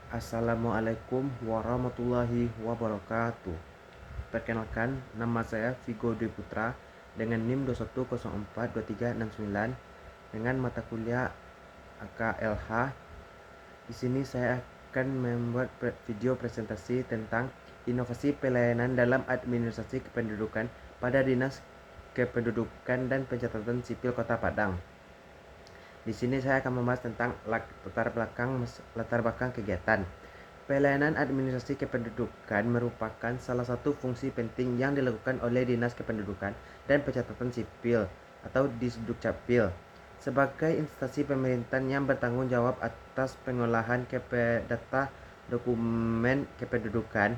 Assalamualaikum warahmatullahi wabarakatuh. Perkenalkan, nama saya Vigo Dwi Putra dengan NIM 21042369 dengan mata kuliah AKLH. Di sini saya akan membuat video presentasi tentang inovasi pelayanan dalam administrasi kependudukan pada Dinas Kependudukan dan Pencatatan Sipil Kota Padang. Di sini saya akan membahas tentang latar belakang kegiatan. Pelayanan administrasi kependudukan merupakan salah satu fungsi penting yang dilakukan oleh Dinas Kependudukan dan Pencatatan Sipil atau Disdukcapil sebagai instansi pemerintahan yang bertanggung jawab atas pengolahan data dokumen kependudukan.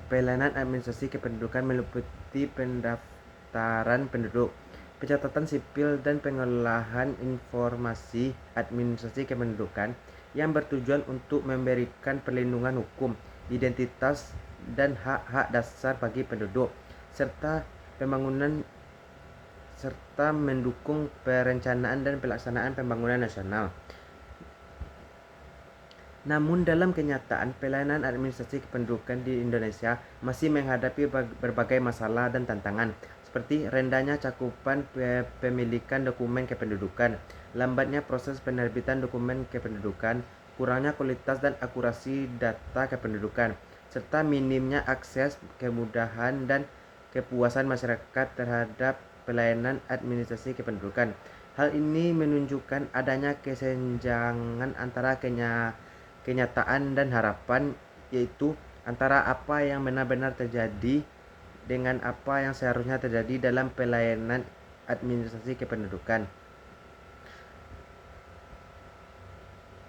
Pelayanan administrasi kependudukan meliputi pendaftaran penduduk, pencatatan sipil, dan pengolahan informasi administrasi kependudukan yang bertujuan untuk memberikan perlindungan hukum, identitas, dan hak-hak dasar bagi penduduk, serta mendukung perencanaan dan pelaksanaan pembangunan nasional. Namun dalam kenyataan, pelayanan administrasi kependudukan di Indonesia masih menghadapi berbagai masalah dan tantangan, seperti rendahnya cakupan pemilikan dokumen kependudukan, lambatnya proses penerbitan dokumen kependudukan, kurangnya kualitas dan akurasi data kependudukan, serta minimnya akses, kemudahan, dan kepuasan masyarakat terhadap pelayanan administrasi kependudukan. Hal ini menunjukkan adanya kesenjangan antara kenyataan dan harapan, yaitu antara apa yang benar-benar terjadi dengan apa yang seharusnya terjadi dalam pelayanan administrasi kependudukan.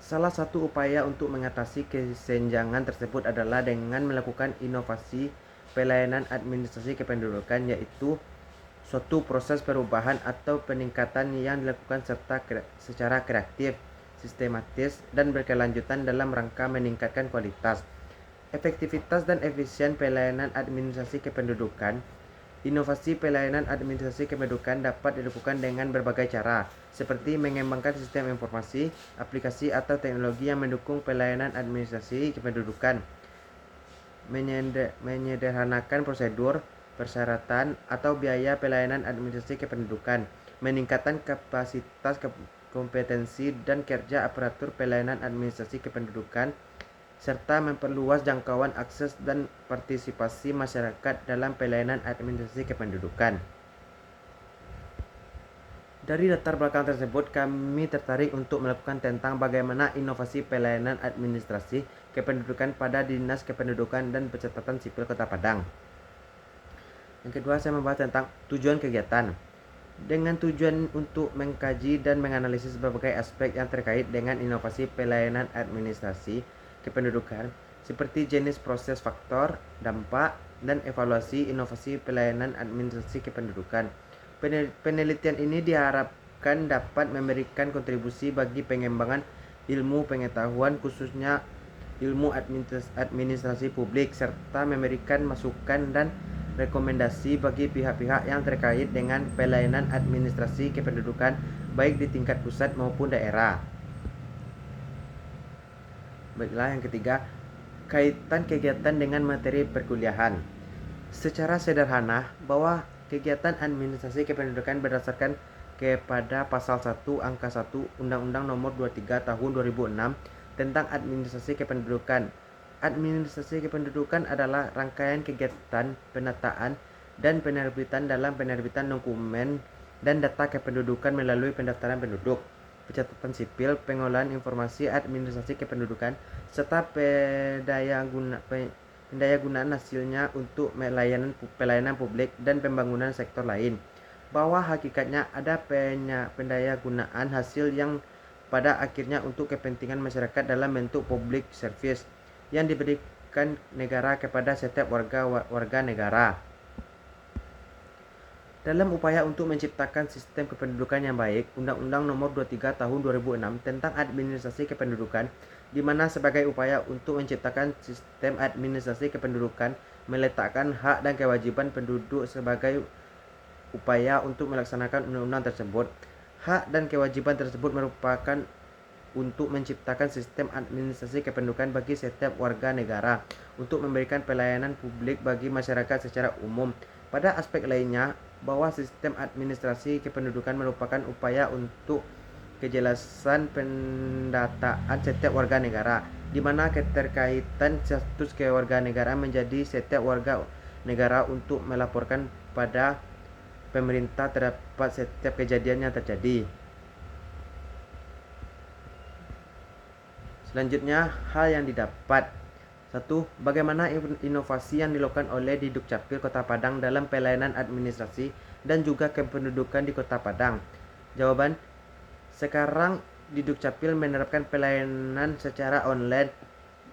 Salah satu upaya untuk mengatasi kesenjangan tersebut adalah dengan melakukan inovasi pelayanan administrasi kependudukan, yaitu suatu proses perubahan atau peningkatan yang dilakukan secara kreatif, sistematis, dan berkelanjutan dalam rangka meningkatkan kualitas, efektivitas, dan efisien pelayanan administrasi kependudukan. Inovasi pelayanan administrasi kependudukan dapat dilakukan dengan berbagai cara, seperti mengembangkan sistem informasi, aplikasi, atau teknologi yang mendukung pelayanan administrasi kependudukan, menyederhanakan prosedur, persyaratan, atau biaya pelayanan administrasi kependudukan, meningkatkan kapasitas, kompetensi, dan kerja aparatur pelayanan administrasi kependudukan, serta memperluas jangkauan akses dan partisipasi masyarakat dalam pelayanan administrasi kependudukan. Dari latar belakang tersebut, kami tertarik untuk melakukan tentang bagaimana inovasi pelayanan administrasi kependudukan pada Dinas Kependudukan dan Pencatatan Sipil Kota Padang. Yang kedua, saya membahas tentang tujuan kegiatan. Dengan tujuan untuk mengkaji dan menganalisis berbagai aspek yang terkait dengan inovasi pelayanan administrasi kependudukan, seperti jenis, proses, faktor, dampak, dan evaluasi inovasi pelayanan administrasi kependudukan. Penelitian ini diharapkan dapat memberikan kontribusi bagi pengembangan ilmu pengetahuan, khususnya ilmu administrasi publik, serta memberikan masukan dan rekomendasi bagi pihak-pihak yang terkait dengan pelayanan administrasi kependudukan, baik di tingkat pusat maupun daerah. Baiklah, yang ketiga, kaitan kegiatan dengan materi perkuliahan. Secara sederhana, bahwa kegiatan administrasi kependudukan berdasarkan kepada Pasal 1 Angka 1 Undang-Undang Nomor 23 Tahun 2006 tentang administrasi kependudukan. Administrasi kependudukan adalah rangkaian kegiatan penataan dan penerbitan dalam penerbitan dokumen dan data kependudukan melalui pendaftaran penduduk, pencatatan sipil, pengolahan informasi administrasi kependudukan, serta pendayagunaan hasilnya untuk pelayanan publik dan pembangunan sektor lain. Bahwa hakikatnya ada pendayagunaan hasil yang pada akhirnya untuk kepentingan masyarakat dalam bentuk public service yang diberikan negara kepada setiap warga negara. Dalam upaya untuk menciptakan sistem kependudukan yang baik, Undang-Undang Nomor 23 Tahun 2006 tentang administrasi kependudukan, di mana sebagai upaya untuk menciptakan sistem administrasi kependudukan meletakkan hak dan kewajiban penduduk sebagai upaya untuk melaksanakan undang-undang tersebut. Hak dan kewajiban tersebut merupakan untuk menciptakan sistem administrasi kependudukan bagi setiap warga negara untuk memberikan pelayanan publik bagi masyarakat secara umum. Pada aspek lainnya, bahwa sistem administrasi kependudukan merupakan upaya untuk kejelasan pendataan setiap warga negara, di mana keterkaitan status kewarganegaraan menjadi setiap warga negara untuk melaporkan pada pemerintah terdapat setiap kejadian yang terjadi. Selanjutnya, hal yang didapat. 1. Bagaimana inovasi yang dilakukan oleh di Dukcapil Kota Padang dalam pelayanan administrasi dan juga kependudukan di Kota Padang? Jawaban, sekarang di Dukcapil menerapkan pelayanan secara online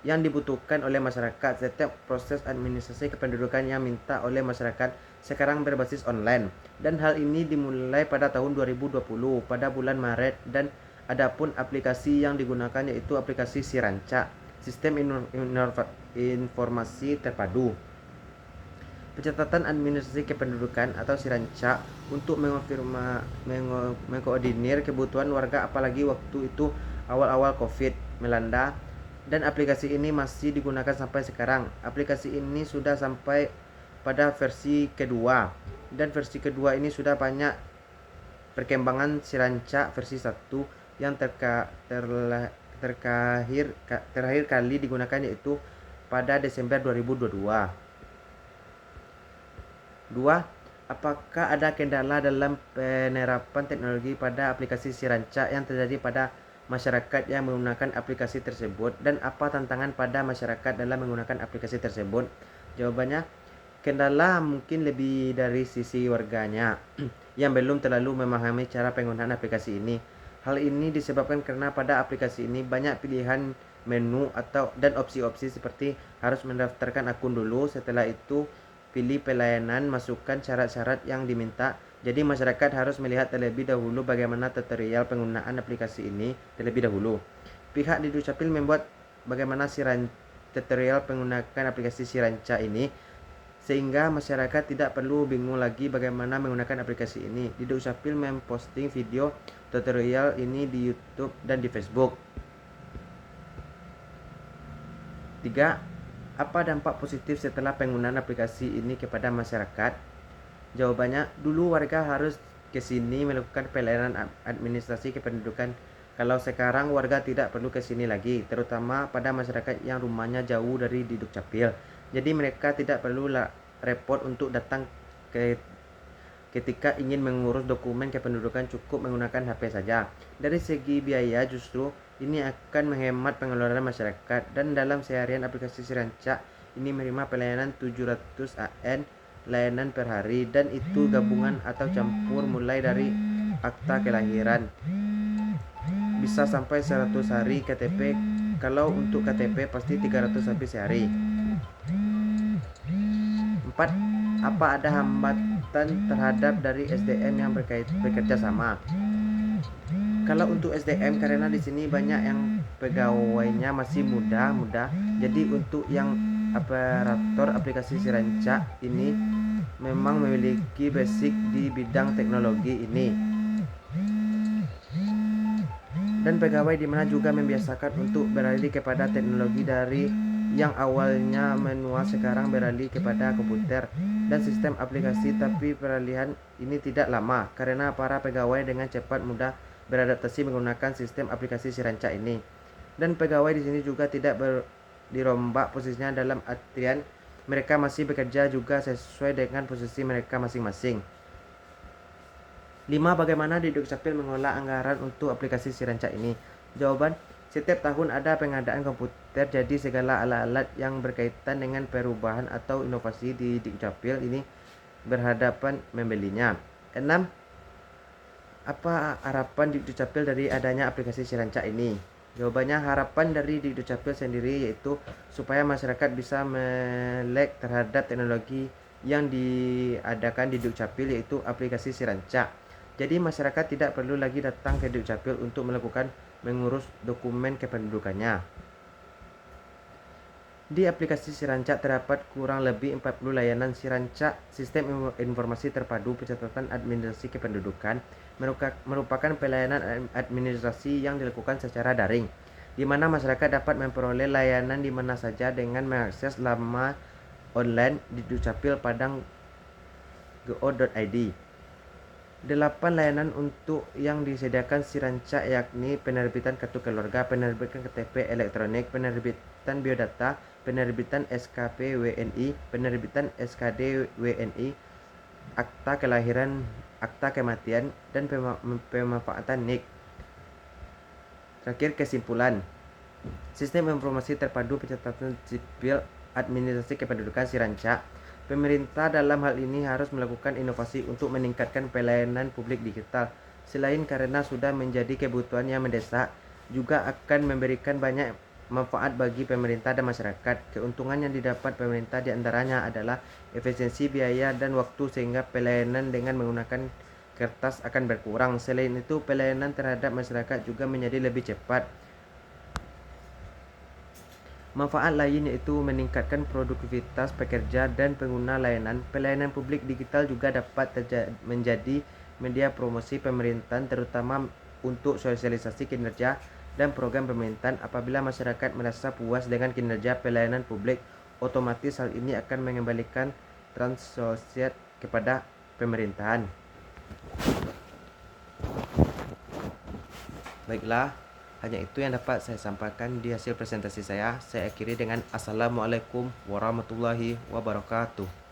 yang dibutuhkan oleh masyarakat. Setiap proses administrasi kependudukan yang minta oleh masyarakat sekarang berbasis online. Dan hal ini dimulai pada tahun 2020 pada bulan Maret, dan adapun aplikasi yang digunakan yaitu aplikasi Siranca, Sistem Informasi Terpadu Pencatatan Administrasi Kependudukan atau Siranca, untuk mengkoordinir kebutuhan warga apalagi waktu itu awal-awal COVID melanda, dan aplikasi ini masih digunakan sampai sekarang. Aplikasi ini sudah sampai pada versi kedua, dan versi kedua ini sudah banyak perkembangan Siranca versi 1 yang terakhir kali digunakan yaitu pada Desember 2022. 2. Apakah ada kendala dalam penerapan teknologi pada aplikasi Siranca yang terjadi pada masyarakat yang menggunakan aplikasi tersebut, dan apa tantangan pada masyarakat dalam menggunakan aplikasi tersebut? Jawabannya, kendala mungkin lebih dari sisi warganya yang belum terlalu memahami cara penggunaan aplikasi ini. Hal ini disebabkan karena pada aplikasi ini banyak pilihan menu dan opsi-opsi seperti harus mendaftarkan akun dulu, setelah itu pilih pelayanan, masukkan syarat-syarat yang diminta. Jadi masyarakat harus melihat terlebih dahulu bagaimana tutorial penggunaan aplikasi ini terlebih dahulu. Pihak di Dukcapil membuat bagaimana tutorial penggunaan aplikasi Siranca ini, sehingga masyarakat tidak perlu bingung lagi bagaimana menggunakan aplikasi ini. Di Dukcapil memposting video tutorial ini di YouTube dan di Facebook. 3. Apa dampak positif setelah penggunaan aplikasi ini kepada masyarakat? Jawabannya, dulu warga harus ke sini melakukan pelayanan administrasi kependudukan. Kalau sekarang warga tidak perlu ke sini lagi, terutama pada masyarakat yang rumahnya jauh dari di Dukcapil. Jadi mereka tidak perlu repot untuk datang ketika ingin mengurus dokumen kependudukan, cukup menggunakan HP saja. Dari segi biaya justru ini akan menghemat pengeluaran masyarakat, dan dalam seharian aplikasi Siranca ini menerima pelayanan 700 AN layanan per hari, dan itu gabungan atau campur mulai dari akta kelahiran bisa sampai 100 hari KTP. Kalau untuk KTP pasti 300 sampai sehari. 4. Apa ada hambatan terhadap dari SDM yang bekerja sama? Kalau untuk SDM, karena di sini banyak yang pegawainya masih muda, jadi untuk yang operator aplikasi Siranca ini memang memiliki basic di bidang teknologi ini, dan pegawai di mana juga membiasakan untuk beralih kepada teknologi dari yang awalnya manual sekarang beralih kepada komputer dan sistem aplikasi. Tapi peralihan ini tidak lama karena para pegawai dengan cepat mudah beradaptasi menggunakan sistem aplikasi Siranca ini, dan pegawai di sini juga tidak dirombak posisinya, dalam artian mereka masih bekerja juga sesuai dengan posisi mereka masing-masing. 5. Bagaimana di Dukcapil mengelola anggaran untuk aplikasi Siranca ini? Jawaban, setiap tahun ada pengadaan komputer, jadi segala alat-alat yang berkaitan dengan perubahan atau inovasi di Dukcapil ini berhadapan membelinya. 6. Apa harapan di Dukcapil dari adanya aplikasi Siranca ini? Jawabannya, harapan dari Dukcapil sendiri yaitu supaya masyarakat bisa melek terhadap teknologi yang diadakan di Dukcapil, yaitu aplikasi Siranca. Jadi masyarakat tidak perlu lagi datang ke Dukcapil untuk mengurus dokumen kependudukannya. Di aplikasi Siranca terdapat kurang lebih 40 layanan Siranca, Sistem Informasi Terpadu Pencatatan Administrasi Kependudukan, merupakan pelayanan administrasi yang dilakukan secara daring, di mana masyarakat dapat memperoleh layanan di mana saja dengan mengakses laman online di Dukcapil Padang go.id. 8 layanan untuk yang disediakan si rancak yakni penerbitan kartu keluarga, penerbitan KTP elektronik, penerbitan biodata, penerbitan SKP WNI, penerbitan SKD WNI, akta kelahiran, akta kematian, dan pemanfaatan NIK. Terakhir, kesimpulan. Sistem informasi terpadu pencatatan sipil administrasi kependudukan si rancak. Pemerintah dalam hal ini harus melakukan inovasi untuk meningkatkan pelayanan publik digital. Selain karena sudah menjadi kebutuhan yang mendesak, juga akan memberikan banyak manfaat bagi pemerintah dan masyarakat. Keuntungan yang didapat pemerintah diantaranya adalah efisiensi biaya dan waktu sehingga pelayanan dengan menggunakan kertas akan berkurang. Selain itu, pelayanan terhadap masyarakat juga menjadi lebih cepat. Manfaat lain yaitu meningkatkan produktivitas pekerja dan pengguna layanan. Pelayanan publik digital juga dapat menjadi media promosi pemerintahan terutama untuk sosialisasi kinerja dan program pemerintahan. Apabila masyarakat merasa puas dengan kinerja pelayanan publik, otomatis hal ini akan mengembalikan trust sosial kepada pemerintahan. Baiklah, hanya itu yang dapat saya sampaikan di hasil presentasi saya. Saya akhiri dengan Assalamualaikum warahmatullahi wabarakatuh.